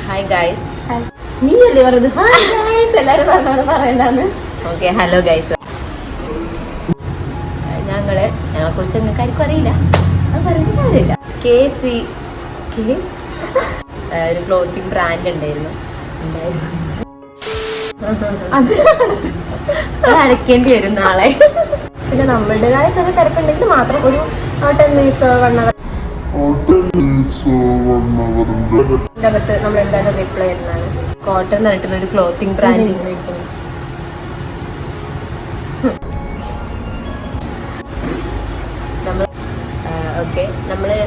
Hi guys. നീ അല്ലേ പറഞ്ഞത് ഹായ് ഗൈസ് എല്ലാരും പറഞ്ഞത് പറയണ്ടെന്ന്. Okay, hello guys. ഞങ്ങളെ കുറിച്ച് നിങ്ങൾക്ക് ആർക്കും അറിയില്ല, ഒരു ക്ലോത്തിങ് ബ്രാൻഡ് ഉണ്ടായിരുന്നു. അത് അടയ്ക്കേണ്ടി വരും നാളെ. പിന്നെ നമ്മളുടേതായ ചെറിയ തിരക്കുണ്ടെങ്കിൽ മാത്രം ഒരു 10 minutes 1 hour അകത്ത് നമ്മൾ എന്തായാലും റിപ്ലൈ ചെയ്യുന്നതാണ്. കോട്ടൺ എന്ന് പറഞ്ഞിട്ടുള്ള ഒരു ക്ലോത്തിങ് ബ്രാൻഡ്. ഓക്കെ, നമ്മള്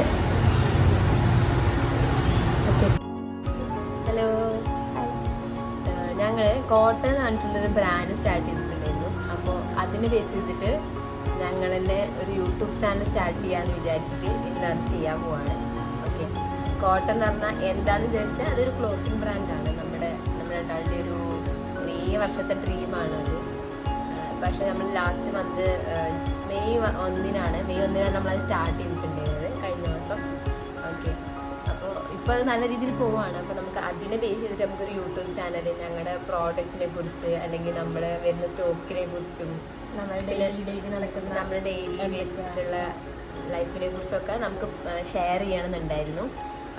ഹലോ, ഞങ്ങള് കോട്ടൺ പറഞ്ഞിട്ടുള്ളൊരു ബ്രാൻഡ് സ്റ്റാർട്ട് ചെയ്തിട്ടുണ്ടായിരുന്നു. അപ്പോൾ അതിന് ബേസ് ചെയ്തിട്ട് ഞങ്ങൾ തന്നെ ഒരു യൂട്യൂബ് ചാനൽ സ്റ്റാർട്ട് ചെയ്യാന്ന് വിചാരിച്ചിട്ട് ഇന്നത് ചെയ്യാൻ പോവാണ്. ഓക്കെ, കോട്ടൺ എന്ന് പറഞ്ഞാൽ എന്താന്ന് വിചാരിച്ചാൽ അതൊരു ക്ലോത്തിങ് ബ്രാൻഡാണ്. നമ്മുടെ രണ്ടാളുടെ ഒരു കുറേ വർഷത്തെ ഡ്രീമാണ് അത്. പക്ഷെ നമ്മൾ ലാസ്റ്റ് മന്ത് മെയ് 1-നാണ് നമ്മളത് സ്റ്റാർട്ട് ചെയ്തിട്ടുണ്ടായിരുന്നത്, കഴിഞ്ഞ മാസം. ഓക്കെ, അപ്പോൾ ഇപ്പോൾ അത് നല്ല രീതിയിൽ പോവുകയാണ്. അപ്പോൾ നമുക്ക് അതിനെ ബേസ് ചെയ്തിട്ട് നമുക്കൊരു യൂട്യൂബ് ചാനൽ ഞങ്ങളുടെ പ്രോഡക്റ്റിനെ കുറിച്ച് അല്ലെങ്കിൽ നമ്മുടെ വരുന്ന സ്റ്റോക്കിനെ കുറിച്ചും നമ്മുടെ ഡെയിലി ബേസിലുള്ള ലൈഫിനെ കുറിച്ചൊക്കെ നമുക്ക് ഷെയർ ചെയ്യണമെന്നുണ്ടായിരുന്നു.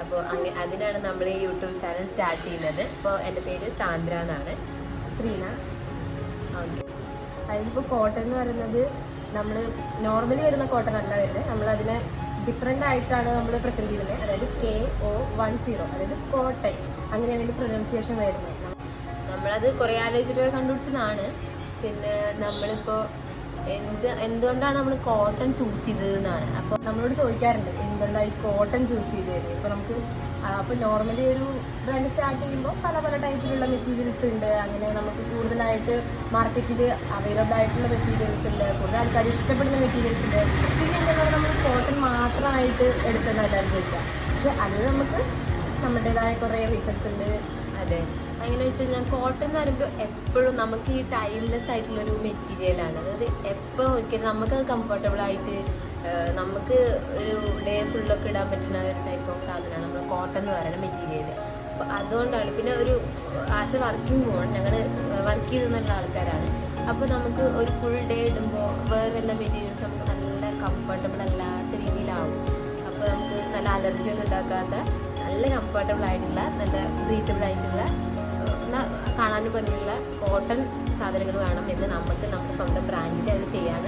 അപ്പോൾ അതിനാണ് നമ്മൾ ഈ യൂട്യൂബ് ചാനൽ സ്റ്റാർട്ട് ചെയ്യുന്നത്. ഇപ്പോൾ എൻ്റെ പേര് സാന്ദ്ര എന്നാണ്. ശ്രീന. ഓക്കെ, അതിലിപ്പോൾ കോട്ടൺ എന്ന് പറയുന്നത് നമ്മൾ നോർമലി വരുന്ന കോട്ടൺ അല്ല വരുന്നത്. നമ്മളതിനെ ഡിഫറെൻ്റ് ആയിട്ടാണ് നമ്മൾ പ്രസൻറ്റ് ചെയ്യുന്നത്. അതായത് KO10, അതായത് കോട്ടൺ, അങ്ങനെയാണ് അതിൻ്റെ പ്രൊനൗൺസിയേഷൻ വരുന്നത്. നമ്മളത് കുറേ ആലോചിച്ചിട്ട് കണ്ടുപിടിച്ചതാണ്. പിന്നെ നമ്മളിപ്പോൾ എന്തുകൊണ്ടാണ് നമ്മൾ കോട്ടൺ ചൂസ് ചെയ്തതെന്നാണ്. അപ്പോൾ നമ്മളോട് ചോദിക്കാറുണ്ട് എന്തുകൊണ്ടാണ് ഈ കോട്ടൺ ചൂസ് ചെയ്തത്. ഇപ്പോൾ നമുക്ക് അപ്പോൾ നോർമലി ഒരു ബ്രാൻഡ് സ്റ്റാർട്ട് ചെയ്യുമ്പോൾ പല ടൈപ്പിലുള്ള മെറ്റീരിയൽസ് ഉണ്ട്. അങ്ങനെ നമുക്ക് കൂടുതലായിട്ട് മാർക്കറ്റിൽ അവൈലബിൾ ആയിട്ടുള്ള മെറ്റീരിയൽസ് ഉണ്ട്, കൂടുതൽ ആൾക്കാർ ഇഷ്ടപ്പെടുന്ന മെറ്റീരിയൽസ് ഉണ്ട്. പിന്നെ എന്താണ് നമ്മൾ കോട്ടൺ മാത്രമായിട്ട് എടുത്തതെന്ന് എല്ലാവരും ചോദിക്കാം. പക്ഷെ അതിന് നമുക്ക് നമ്മുടേതായ കുറേ റീസൺസ് ഉണ്ട്. അതെ, അങ്ങനെ വെച്ച് കഴിഞ്ഞാൽ കോട്ടൺ എന്ന് പറയുമ്പോൾ എപ്പോഴും നമുക്ക് ഈ ടൈംലെസ് ആയിട്ടുള്ളൊരു മെറ്റീരിയലാണ്. അതായത് എപ്പോൾ ഒരിക്കലും നമുക്കത് കംഫർട്ടബിൾ ആയിട്ട് നമുക്ക് ഒരു ഡേ ഫുള്ളൊക്കെ ഇടാൻ പറ്റുന്ന ഒരു ടൈപ്പ് ഓഫ് സാധനമാണ് നമ്മൾ കോട്ടൺ എന്ന് പറയുന്ന മെറ്റീരിയൽ. അപ്പോൾ അതുകൊണ്ടാണ്. പിന്നെ ഒരു ആസ് എ വർക്കിംഗ് വുമൺ ഞങ്ങൾ വർക്ക് ചെയ്തെന്നുള്ള ആൾക്കാരാണ്. അപ്പോൾ നമുക്ക് ഒരു ഫുൾ ഡേ ഇടുമ്പോൾ വേറെല്ലാം മെറ്റീരിയൽസ് നമുക്ക് നല്ല കംഫർട്ടബിൾ അല്ലാത്ത രീതിയിലാവും. അപ്പോൾ നമുക്ക് നല്ല അലർജി ഒന്നും ഉണ്ടാക്കാത്ത നല്ല കംഫർട്ടബിൾ ആയിട്ടുള്ള നല്ല ബ്രീത്തബിൾ ആയിട്ടുള്ള കാണാനും ഭംഗിയുള്ള കോട്ടൺ സാധനങ്ങൾ വേണം എന്ന് നമുക്ക് നമ്മുടെ സ്വന്തം ബ്രാൻഡിൽ അത് ചെയ്യാൻ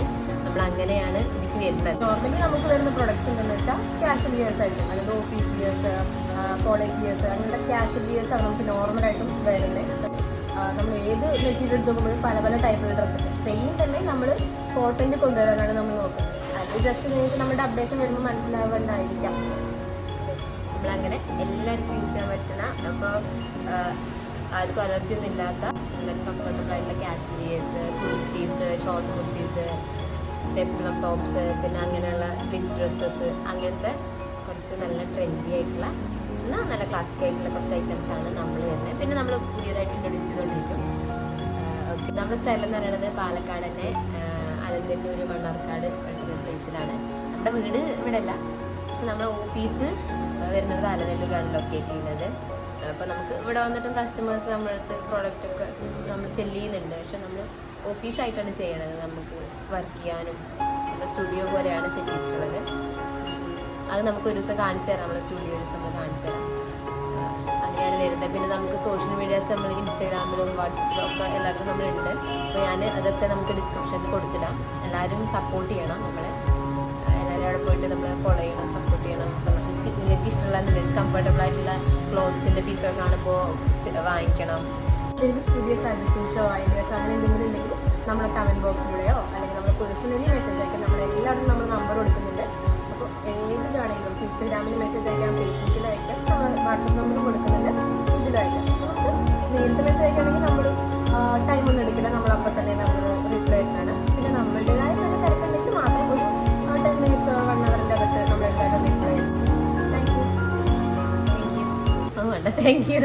നമ്മൾ അങ്ങനെയാണ് എനിക്ക് വരുന്നത്. നോർമലി നമുക്ക് വരുന്ന പ്രൊഡക്ട്സ് എന്തെന്ന് വെച്ചാൽ ക്യാഷ്വൽ വിയേഴ്സ് ആയിരിക്കും. അതായത് ഓഫീസ് വിയേഴ്സ്, കോളേജ് വിയേഴ്സ്, അങ്ങനെയുള്ള ക്യാഷ്വൽ വിയേഴ്സ് ആണ് നമുക്ക് നോർമലായിട്ടും വരുന്നത്. നമ്മൾ ഏത് മെറ്റീരിയൽ എടുത്ത് നോക്കുമ്പോഴും പല ടൈപ്പിലുള്ള ഡ്രസ്സുണ്ട്. സെയിം തന്നെ നമ്മൾ കോട്ടണിൽ കൊണ്ടുവരാനാണ് നമ്മൾ നോക്കുന്നത്. അത് ജസ്റ്റ് നിങ്ങൾക്ക് നമ്മുടെ അപ്ഡേഷൻ വരുമ്പോൾ മനസ്സിലാവേണ്ടായിരിക്കാം. നമ്മളങ്ങനെ എല്ലാവർക്കും യൂസ് ചെയ്യാൻ പറ്റുന്ന, അപ്പോൾ ആർക്കും അലർജി ഒന്നും ഇല്ലാത്ത നല്ല കംഫർട്ടബിൾ ആയിട്ടുള്ള casual wears, kurtis, short kurtis, peplum tops, പിന്നെ അങ്ങനെയുള്ള സ്ലിറ്റ് ഡ്രസ്സസ്, അങ്ങനത്തെ കുറച്ച് നല്ല ട്രെൻഡി ആയിട്ടുള്ള എന്നാൽ നല്ല ക്ലാസിക് ആയിട്ടുള്ള കുറച്ച് ഐറ്റംസാണ് നമ്മൾ വരുന്നത്. പിന്നെ നമ്മൾ പുതിയതായിട്ട് ഇൻട്രൊഡ്യൂസ് ചെയ്തുകൊണ്ടിരിക്കും. ഓക്കെ, നമ്മുടെ സ്ഥലം എന്ന് പറയുന്നത് പാലക്കാട് തന്നെ, അലന്തല്ലൂർ മണ്ണാർക്കാട് പറഞ്ഞ പ്ലേസിലാണ്. നമ്മുടെ വീട് ഇവിടെ അല്ല, പക്ഷെ നമ്മുടെ ഓഫീസ് വരുന്നത് അലനല്ലൂരാണ് ലൊക്കേറ്റ് ചെയ്യുന്നത്. അപ്പോൾ നമുക്ക് ഇവിടെ വന്നിട്ടും കസ്റ്റമേഴ്സ് നമ്മുടെ അടുത്ത് പ്രോഡക്റ്റൊക്കെ നമ്മൾ സെല് ചെയ്യുന്നുണ്ട്. പക്ഷെ നമ്മൾ ഓഫീസായിട്ടാണ് ചെയ്യണത്. നമുക്ക് വർക്ക് ചെയ്യാനും നമ്മുടെ സ്റ്റുഡിയോ പോലെയാണ് സെറ്റ് ചെയ്തിട്ടുള്ളത്. അത് നമുക്ക് ഒരു ദിവസം കാണിച്ചു തരാം. നമ്മുടെ സ്റ്റുഡിയോ ഒരു ദിവസം നമ്മൾ കാണിച്ചു തരാം. അങ്ങനെയാണ് വരുന്നത്. പിന്നെ നമുക്ക് സോഷ്യൽ മീഡിയാസ് നമ്മൾ ഇൻസ്റ്റാഗ്രാമിലും വാട്സപ്പിലും ഒക്കെ എല്ലായിടത്തും നമ്മളുണ്ട്. അപ്പോൾ ഞാൻ അതൊക്കെ നമുക്ക് ഡിസ്ക്രിപ്ഷനിൽ കൊടുത്തിടാം. എല്ലാവരും സപ്പോർട്ട് ചെയ്യണം. നമ്മളെ എല്ലാവരും അവിടെ പോയിട്ട് നമ്മൾ ഫോളോ ചെയ്യണം, സപ്പോർട്ട് ചെയ്യണം. അപ്പം നിങ്ങൾക്ക് ഇഷ്ടമുള്ള നിങ്ങൾക്ക് കംഫർട്ടബിൾ ആയിട്ടുള്ള ക്ലോത്ത്സിൻ്റെ പീസൊക്കെ കാണുമ്പോൾ വാങ്ങിക്കണം. പുതിയ സജഷൻസോ ഐഡിയാസോ അങ്ങനെ എന്തെങ്കിലും ഉണ്ടെങ്കിൽ നമ്മളെ കമൻറ്റ് ബോക്സിലൂടെയോ അല്ലെങ്കിൽ നമ്മൾ പേഴ്സണലി മെസ്സേജ് അയക്കാം. നമ്മൾ എല്ലാവരും നമ്മൾ നമ്പർ കൊടുക്കുന്നുണ്ട്. അപ്പോൾ ഏതിലാണെങ്കിലും നമുക്ക് ഇൻസ്റ്റാഗ്രാമിൽ മെസ്സേജ് അയക്കാം, ഫേസ്ബുക്കിൽ അയക്കാം, നമ്മൾ വാട്സപ്പ് നമ്പർ കൊടുക്കുന്നുണ്ട്, ഇതിലും അയക്കാം. നമുക്ക് നേരിട്ട് മെസ്സേജ് അയക്കുകയാണെങ്കിൽ നമ്മൾ ടൈമൊന്നും എടുക്കില്ല, നമ്മളപ്പോൾ തന്നെ നമ്മൾ റിപ്ലൈ ചെയ്യുന്നതാണ്. പിന്നെ നമ്മളുടേതായ ചില തിരക്കുണ്ടെങ്കിൽ മാത്രം ഒരു 10 minutes 1 hour അകത്ത് നമ്മൾ എന്തായാലും റിപ്ലൈ ചെയ്യും. Thank you. Thank you.